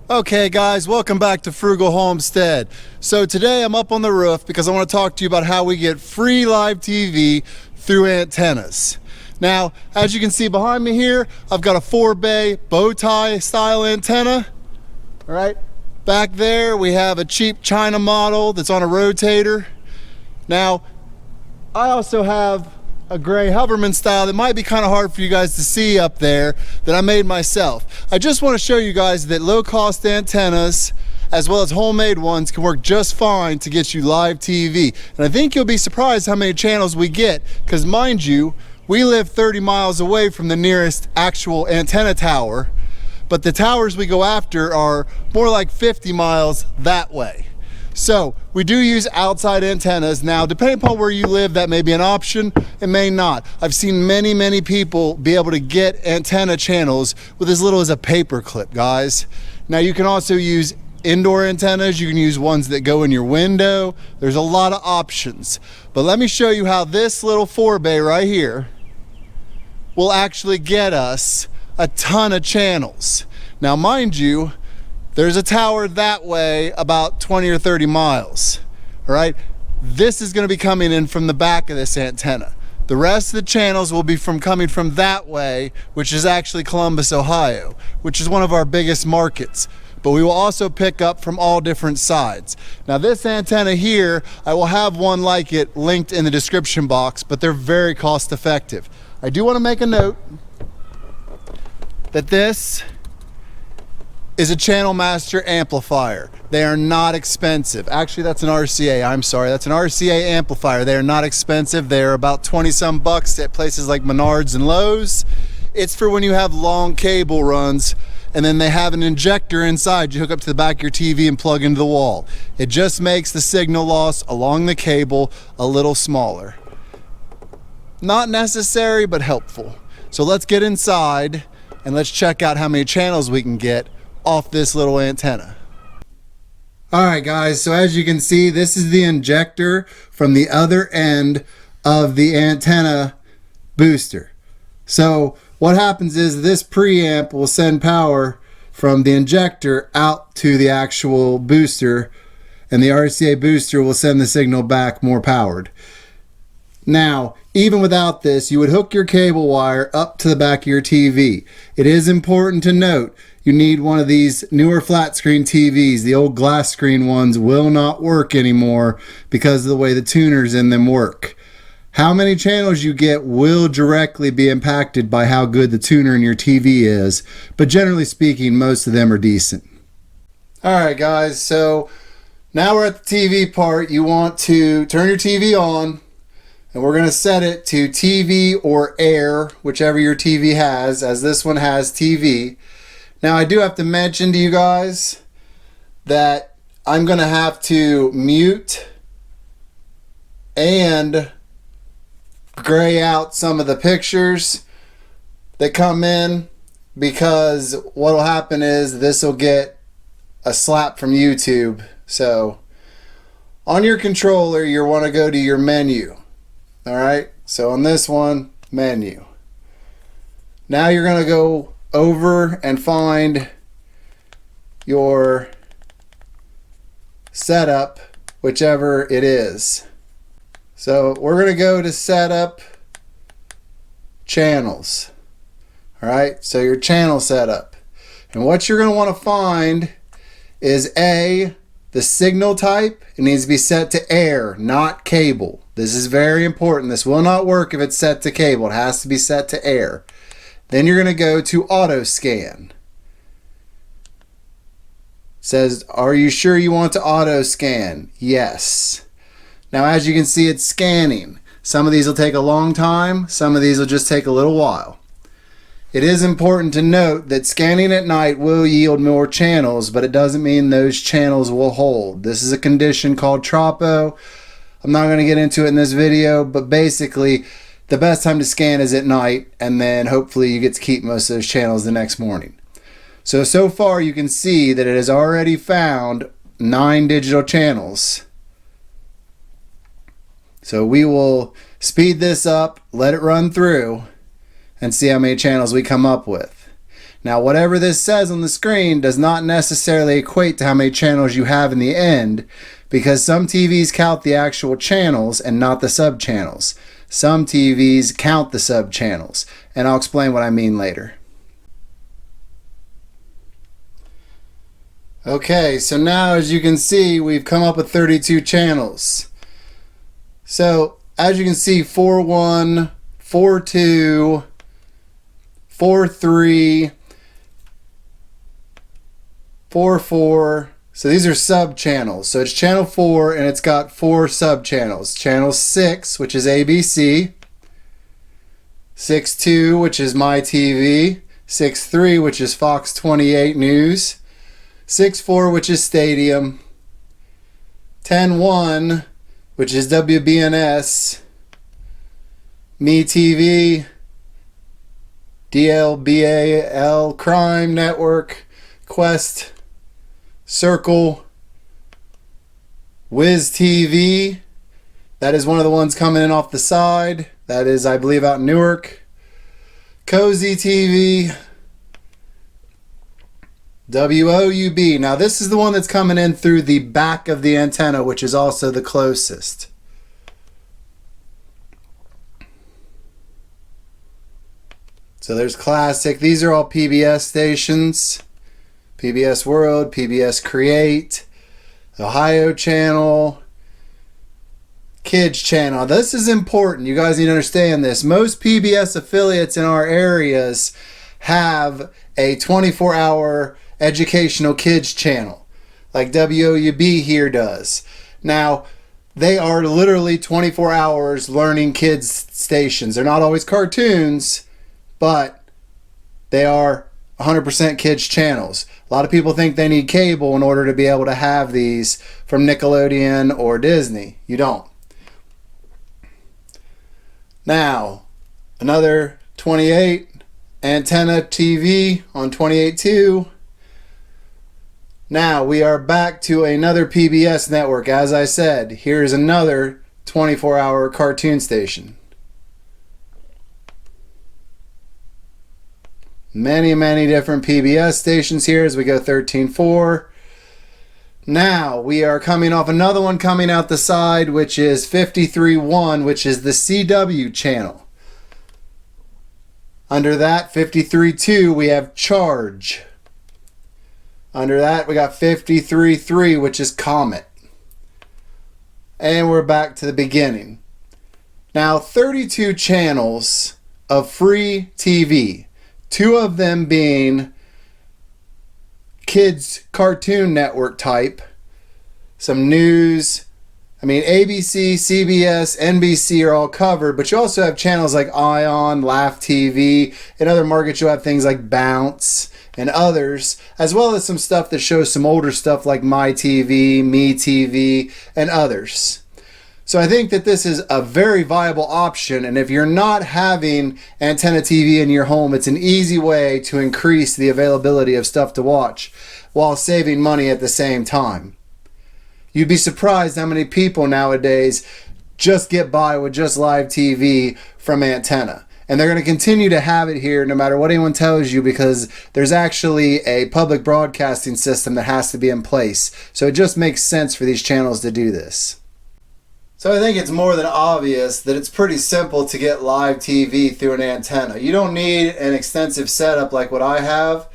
Okay guys, welcome back to Frugal Homestead. So today I'm up on the roof because I want to talk to you about how we get free live TV through antennas. Now, as you can see behind me here, I've got a 4-bay bow tie style antenna. All right, back there we have a cheap China model that's on a rotator. Now, I also have a gray Hoverman style that might be kind of hard for you guys to see up there that I made myself. I just want to show you guys that low-cost antennas as well as homemade ones can work just fine to get you live TV. And I think you'll be surprised how many channels we get, because mind you, we live 30 miles away from the nearest actual antenna tower, but the towers we go after are more like 50 miles that way. So we do use outside antennas. Now, depending upon where you live, that may be an option, it may not. I've seen many people be able to get antenna channels with as little as a paper clip, guys. Now, you can also use indoor antennas. You can use ones that go in your window. There's a lot of options. But let me show you how this little 4-bay right here will actually get us a ton of channels. Now, mind you, there's a tower that way about 20 or 30 miles, all right? This is gonna be coming in from the back of this antenna. The rest of the channels will be coming from that way, which is actually Columbus, Ohio, which is one of our biggest markets. But we will also pick up from all different sides. Now this antenna here, I will have one like it linked in the description box, but they're very cost effective. I do wanna make a note that this is a Channel Master amplifier. They are not expensive. Actually, that's an RCA, I'm sorry. That's an RCA amplifier. They are not expensive. They're about 20 some bucks at places like Menards and Lowe's. It's for when you have long cable runs and then they have an injector inside you hook up to the back of your TV and plug into the wall. It just makes the signal loss along the cable a little smaller. Not necessary, but helpful. So let's get inside and let's check out how many channels we can get off this little antenna. All right guys, so as you can see, this is the injector from the other end of the antenna booster. So what happens is this preamp will send power from the injector out to the actual booster, and the RCA booster will send the signal back more powered. Now, even without this, you would hook your cable wire up to the back of your TV. It is important to note, you need one of these newer flat screen TVs. The old glass screen ones will not work anymore because of the way the tuners in them work. How many channels you get will directly be impacted by how good the tuner in your TV is, but generally speaking, most of them are decent. Alright guys, so now we're at the TV part. You want to turn your TV on, and we're going to set it to TV or air, whichever your TV has, as this one has TV. Now I do have to mention to you guys that I'm going to have to mute and gray out some of the pictures that come in, because what will happen is this will get a slap from YouTube. So on your controller, you want to go to your menu. All right, so on this one, menu. Now you're going to go over and find your setup, whichever it is. So we're going to go to setup channels. All right, so your channel setup. And what you're going to want to find is the signal type. It needs to be set to air, not cable. This is very important. This will not work if it's set to cable. It has to be set to air. Then you're going to go to auto scan. Says, are you sure you want to auto scan? Yes. Now as you can see, it's scanning. Some of these will take a long time. Some of these will just take a little while. It is important to note that scanning at night will yield more channels, but it doesn't mean those channels will hold. This is a condition called tropo. I'm not going to get into it in this video, but basically the best time to scan is at night, and then hopefully you get to keep most of those channels the next morning. So far you can see that it has already found 9 digital channels. So we will speed this up, let it run through, and see how many channels we come up with. Now, whatever this says on the screen does not necessarily equate to how many channels you have in the end, because some TVs count the actual channels and not the sub channels. Some TVs count the sub channels, and I'll explain what I mean later. Okay, so now as you can see, we've come up with 32 channels. So as you can see, 4.1, 4.2, 4.3, 4.4. So these are sub channels. So it's channel 4 and it's got 4 sub channels. Channel 6, which is ABC. 6.2, which is My TV. 6.3, which is Fox 28 News. 6.4, which is Stadium. 10.1, which is WBNS. Me TV. DLBAL Crime Network. Quest. Circle. Wiz TV. That is one of the ones coming in off the side. That is, I believe, out in Newark. Cozy TV. WOUB. Now this is the one that's coming in through the back of the antenna, which is also the closest. So there's Classic. These are all PBS stations. PBS World, PBS Create, Ohio Channel, Kids Channel. This is important. You guys need to understand this. Most PBS affiliates in our areas have a 24-hour educational kids channel, like WOUB here does. Now, they are literally 24 hours learning kids stations. They're not always cartoons, but they are 100% kids channels. A lot of people think they need cable in order to be able to have these from Nickelodeon or Disney. You don't. Now, another 28 antenna TV on 28.2. Now we are back to another PBS network. As I said, here's another 24-hour cartoon station. Many different PBS stations here as we go 13.4. Now we are coming off another one coming out the side, which is 53.1, which is the CW channel. Under that, 53.2, we have Charge. Under that, we got 53.3, which is Comet. And we're back to the beginning. Now, 32 channels of free TV. 2 of them being kids cartoon network type. Some news. I mean, ABC, CBS, NBC are all covered, but you also have channels like Ion, Laugh TV. In other markets, you'll have things like Bounce and others, as well as some stuff that shows some older stuff like My TV, Me TV, and others. So I think that this is a very viable option, and if you're not having antenna TV in your home, it's an easy way to increase the availability of stuff to watch while saving money at the same time. You'd be surprised how many people nowadays just get by with just live TV from antenna. And they're going to continue to have it here no matter what anyone tells you, because there's actually a public broadcasting system that has to be in place. So it just makes sense for these channels to do this. So I think it's more than obvious that it's pretty simple to get live TV through an antenna. You don't need an extensive setup like what I have.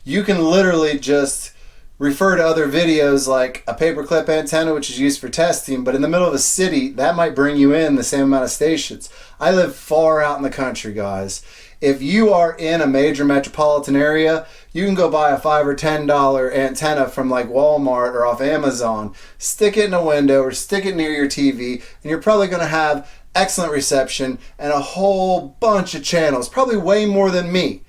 You can literally just refer to other videos like a paperclip antenna, which is used for testing, but in the middle of a city, that might bring you in the same amount of stations. I live far out in the country, guys. If you are in a major metropolitan area, you can go buy a $5 or $10 antenna from like Walmart or off Amazon, stick it in a window or stick it near your TV, and you're probably going to have excellent reception and a whole bunch of channels, probably way more than me.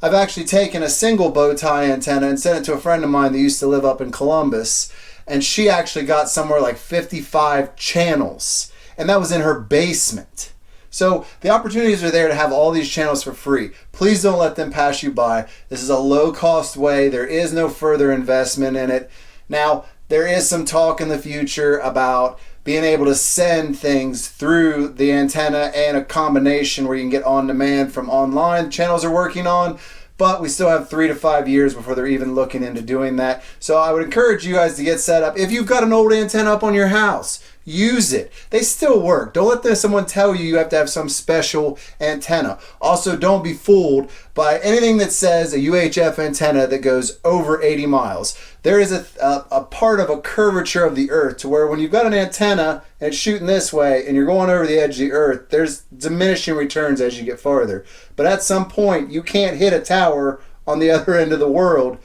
I've actually taken a single bow tie antenna and sent it to a friend of mine that used to live up in Columbus, and she actually got somewhere like 55 channels, and that was in her basement. So the opportunities are there to have all these channels for free. Please don't let them pass you by. This is a low-cost way. There is no further investment in it. Now, there is some talk in the future about being able to send things through the antenna, and a combination where you can get on demand from online channels are working on. But we still have 3 to 5 years before they're even looking into doing that. So I would encourage you guys to get set up. If you've got an old antenna up on your house, use it. They still work. Don't let someone tell you you have to have some special antenna. Also, don't be fooled by anything that says a UHF antenna that goes over 80 miles. There is a part of a curvature of the earth to where when you've got an antenna and it's shooting this way and you're going over the edge of the earth, there's diminishing returns as you get farther. But at some point, you can't hit a tower on the other end of the world.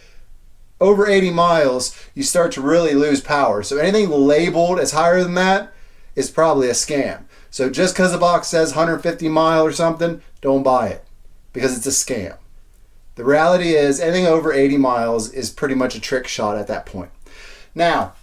Over 80 miles, you start to really lose power. So anything labeled as higher than that is probably a scam. So just because the box says 150 mile or something, don't buy it, because it's a scam. The reality is anything over 80 miles is pretty much a trick shot at that point. Now,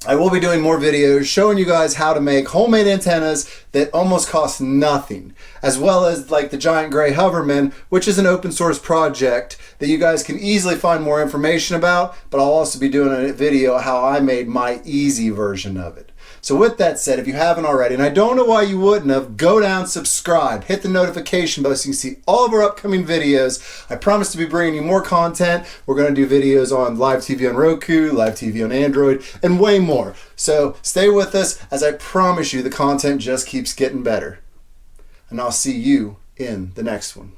I will be doing more videos showing you guys how to make homemade antennas that almost cost nothing, as well as like the Giant Gray Hoverman, which is an open source project that you guys can easily find more information about, but I'll also be doing a video how I made my easy version of it. So with that said, if you haven't already, and I don't know why you wouldn't have, go down, subscribe, hit the notification bell so you can see all of our upcoming videos. I promise to be bringing you more content. We're going to do videos on live TV on Roku, live TV on Android, and way more. So stay with us, as I promise you the content just keeps getting better. And I'll see you in the next one.